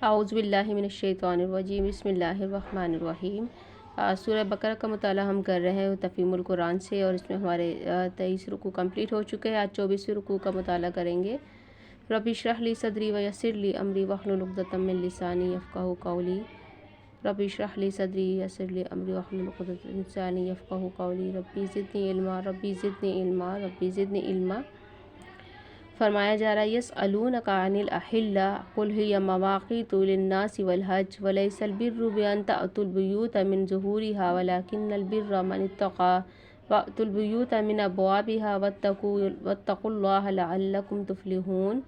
اعوذ باللہ من الشیطان الرجیم، بسم اللہ الرحمن الرحیم۔ سورہ بقرہ کا مطالعہ ہم کر رہے ہیں تفہیم القرآن سے، اور اس میں ہمارے 23 رکوع کمپلیٹ ہو چکے ہیں۔ آج 24 رکوع کا مطالعہ کریں گے۔ رب اشرح لی صدری ویسر لی امری واحلل عقدۃ من لسانی یفقہوا قولی۔ رب اشرح لی صدری ویسر لی امری واحلل عقدۃ من لسانی یفقہوا قولی۔ ربی زدنی علما، ربی زدنی علما، ربی زدنی علما۔ فرمایا جا رہا ہے یسألونک عن الاحلہ قل ہی مواقیت للناس والحج ولیس البر بان تأتوا البیوت من ظہورها ولکن البر من اتقى وأتوا البیوت من ابوابها واتقوا اللہ لعلکم تفلحون۔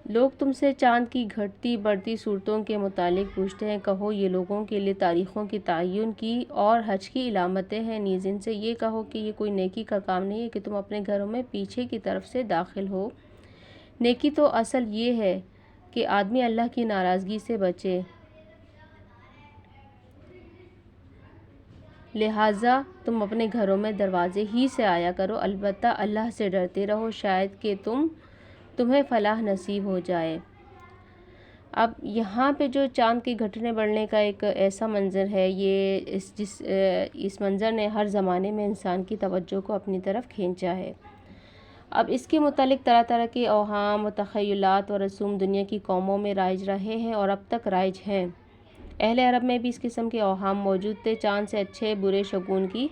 لوگ تم سے چاند کی گھٹتی بڑھتی صورتوں کے متعلق پوچھتے ہیں، کہو یہ لوگوں کے لیے تاریخوں کی تعین کی اور حج کی علامتیں ہیں، نیز ان سے یہ کہو کہ یہ کوئی نیکی کا کام نہیں ہے کہ تم اپنے گھروں میں پیچھے کی طرف سے داخل ہو۔ نیکی تو اصل یہ ہے کہ آدمی اللہ کی ناراضگی سے بچے، لہٰذا تم اپنے گھروں میں دروازے ہی سے آیا کرو، البتہ اللہ سے ڈرتے رہو، شاید کہ تمہیں فلاح نصیب ہو جائے۔ اب یہاں پہ جو چاند کے گھٹنے بڑھنے کا ایک ایسا منظر ہے، یہ اس منظر نے ہر زمانے میں انسان کی توجہ کو اپنی طرف کھینچا ہے۔ اب اس کے متعلق طرح طرح کے اوہام و تخیلات و رسوم دنیا کی قوموں میں رائج رہے ہیں اور اب تک رائج ہیں۔ اہل عرب میں بھی اس قسم کے اوہام موجود تھے، چاند سے اچھے برے شگون کی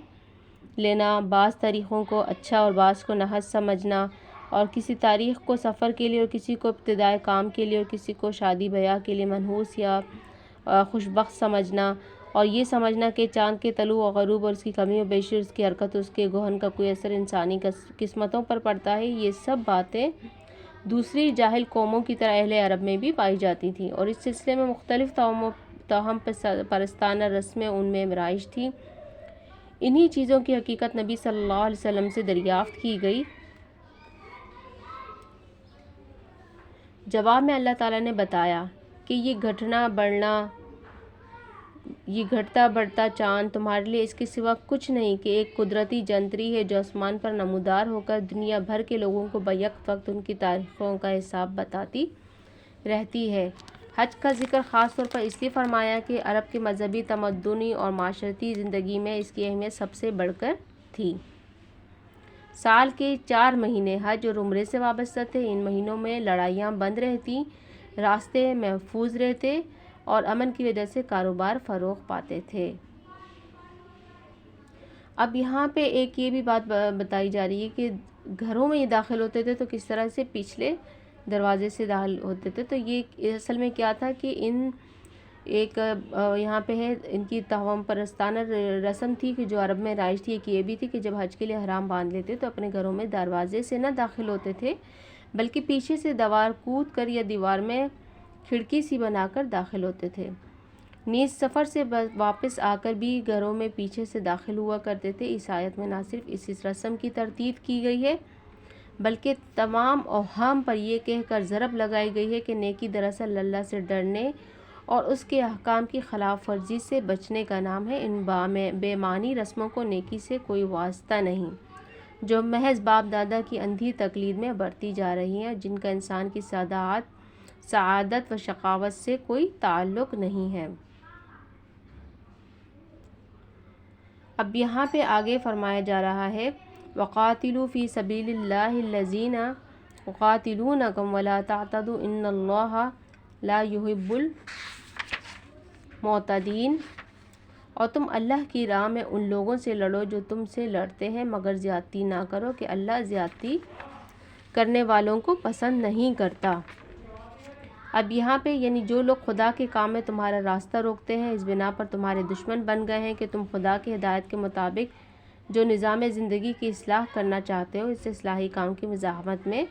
لینا، بعض تاریخوں کو اچھا اور بعض کو نحس سمجھنا، اور کسی تاریخ کو سفر کے لیے اور کسی کو ابتدائے کام کے لیے اور کسی کو شادی بیاہ کے لیے منحوس یا خوشبخت سمجھنا، اور یہ سمجھنا کہ چاند کے طلوع و غروب اور اس کی کمی و بیشی اور اس کی حرکت اور اس کے گہن کا کوئی اثر انسانی قسمتوں پر پڑتا ہے، یہ سب باتیں دوسری جاہل قوموں کی طرح اہل عرب میں بھی پائی جاتی تھیں، اور اس سلسلے میں مختلف توہم پرستانہ رسمیں ان میں رائج تھیں۔ انہی چیزوں کی حقیقت نبی صلی اللہ علیہ وسلم سے دریافت کی گئی۔ جواب میں اللہ تعالیٰ نے بتایا کہ یہ گھٹتا بڑھتا چاند تمہارے لیے اس کے سوا کچھ نہیں کہ ایک قدرتی جنتری ہے جو آسمان پر نمودار ہو کر دنیا بھر کے لوگوں کو بیک وقت ان کی تاریخوں کا حساب بتاتی رہتی ہے۔ حج کا ذکر خاص طور پر اس لیے فرمایا کہ عرب کے مذہبی، تمدنی اور معاشرتی زندگی میں اس کی اہمیت سب سے بڑھ کر تھی۔ سال کے 4 مہینے حج اور عمرے سے وابستہ تھے۔ ان مہینوں میں لڑائیاں بند رہتی، راستے محفوظ رہتے اور امن کی وجہ سے کاروبار فروغ پاتے تھے۔ اب یہاں پہ ایک یہ بھی بات بتائی جا رہی ہے کہ گھروں میں یہ داخل ہوتے تھے تو کس طرح سے پچھلے دروازے سے داخل ہوتے تھے، تو یہ اصل میں کیا تھا کہ یہاں پہ ہے ان کی توہم پرستانہ رسم تھی کہ جو عرب میں رائج تھی۔ ایک یہ بھی تھی کہ جب حج کے لیے احرام باندھ لیتے تو اپنے گھروں میں دروازے سے نہ داخل ہوتے تھے بلکہ پیچھے سے دیوار کود کر یا دیوار میں کھڑکی سی بنا کر داخل ہوتے تھے۔ نیز سفر سے واپس آ کر بھی گھروں میں پیچھے سے داخل ہوا کرتے تھے۔ اس آیت میں نہ صرف اس رسم کی تردید کی گئی ہے بلکہ تمام اوہام پر یہ کہہ کر ضرب لگائی گئی ہے کہ نیکی دراصل اللہ سے ڈرنے اور اس کے احکام کی خلاف ورزی سے بچنے کا نام ہے۔ ان بے معنی رسموں کو نیکی سے کوئی واسطہ نہیں، جو محض باپ دادا کی اندھی تقلید میں برتی جا رہی ہیں، جن کا انسان کی سعادت و شقاوت سے کوئی تعلق نہیں ہے۔ اب یہاں پہ آگے فرمایا جا رہا ہے وَقَاتِلُوا فِي سَبِيلِ اللَّهِ الَّذِينَ يُقَاتِلُونَكُمْ وَلَا تَعْتَدُوا إِنَّ اللَّهَ لَا يُحِبُّ الْمُعْتَدِينَ۔ اور تم اللہ کی راہ میں ان لوگوں سے لڑو جو تم سے لڑتے ہیں، مگر زیادتی نہ کرو کہ اللہ زیادتی کرنے والوں کو پسند نہیں کرتا۔ اب یہاں پہ یعنی جو لوگ خدا کے کام میں تمہارا راستہ روکتے ہیں، اس بنا پر تمہارے دشمن بن گئے ہیں کہ تم خدا کی ہدایت کے مطابق جو نظام زندگی کی اصلاح کرنا چاہتے ہو، اس اصلاحی کام کی مزاحمت میں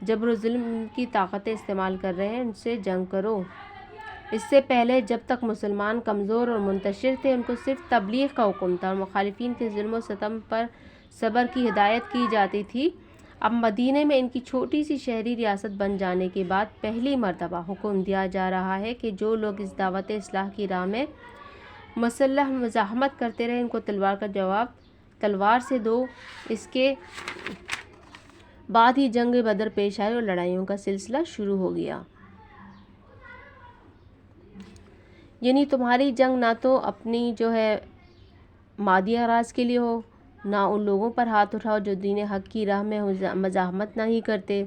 جبر و ظلم کی طاقتیں استعمال کر رہے ہیں، ان سے جنگ کرو۔ اس سے پہلے جب تک مسلمان کمزور اور منتشر تھے، ان کو صرف تبلیغ کا حکم تھا اور مخالفین کے ظلم و ستم پر صبر کی ہدایت کی جاتی تھی۔ اب مدینے میں ان کی چھوٹی سی شہری ریاست بن جانے کے بعد پہلی مرتبہ حکم دیا جا رہا ہے کہ جو لوگ اس دعوت اصلاح کی راہ میں مسلح مزاحمت کرتے رہے، ان کو تلوار کا جواب تلوار سے دو۔ اس کے بعد ہی جنگ بدر پیش آئی اور لڑائیوں کا سلسلہ شروع ہو گیا۔ یعنی تمہاری جنگ نہ تو اپنی جو ہے مادی اغراض کے لیے ہو، نہ ان لوگوں پر ہاتھ اٹھاؤ جو دین حق کی راہ میں مزاحمت نہیں کرتے،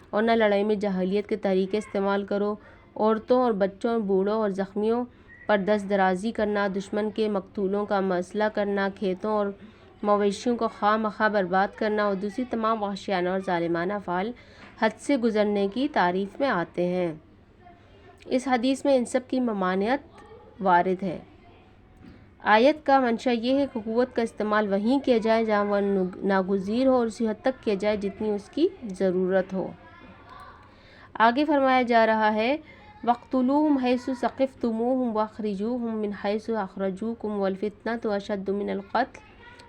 اور نہ لڑائی میں جاہلیت کے طریقے استعمال کرو۔ عورتوں اور بچوں اور بوڑھوں اور زخمیوں پر دست درازی کرنا، دشمن کے مقتولوں کا مسئلہ کرنا، کھیتوں اور مویشیوں کو خواہ مخواہ برباد کرنا اور دوسری تمام وحشیانہ اور ظالمانہ افعال حد سے گزرنے کی تعریف میں آتے ہیں۔ اس حدیث میں ان سب کی ممانعت وارد ہے۔ آیت کا منشا یہ ہے کہ قوت کا استعمال وہیں کیا جائے جہاں وہ ناگزیر ہو اور اسی حد تک کیا جائے جتنی اس کی ضرورت ہو۔ آگے فرمایا جا رہا ہے وَاقْتُلُوهُمْ حَيْثُ ثَقِفْتُمُوهُمْ وَأَخْرِجُوهُمْ مِنْ حَيْثُ أَخْرَجُوكُمْ وَالْفِتْنَةُ أَشَدُّ مِنَ الْقَتْلِ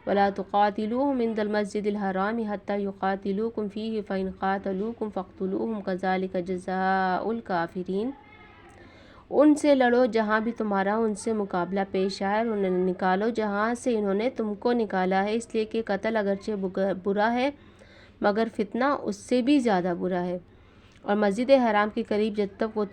وَلَا تُقَاتِلُوهُمْ عِنْدَ الْمَسْجِدِ الْحَرَامِ حَتَّى يُقَاتِلُوكُمْ فِيهِ فَإِنْ قَاتَلُوكُمْ فَاقْتُلُوهُمْ كَذَلِكَ جَزَاءُ الْكَافِرِينَ۔ ان سے لڑو جہاں بھی تمہارا ان سے مقابلہ پیش آئے، اور انہیں نکالو جہاں سے انہوں نے تم کو نکالا ہے، اس لیے کہ قتل اگرچہ برا ہے مگر فتنہ اس سے بھی زیادہ برا ہے۔ اور مسجد حرام کے قریب جب تک وہ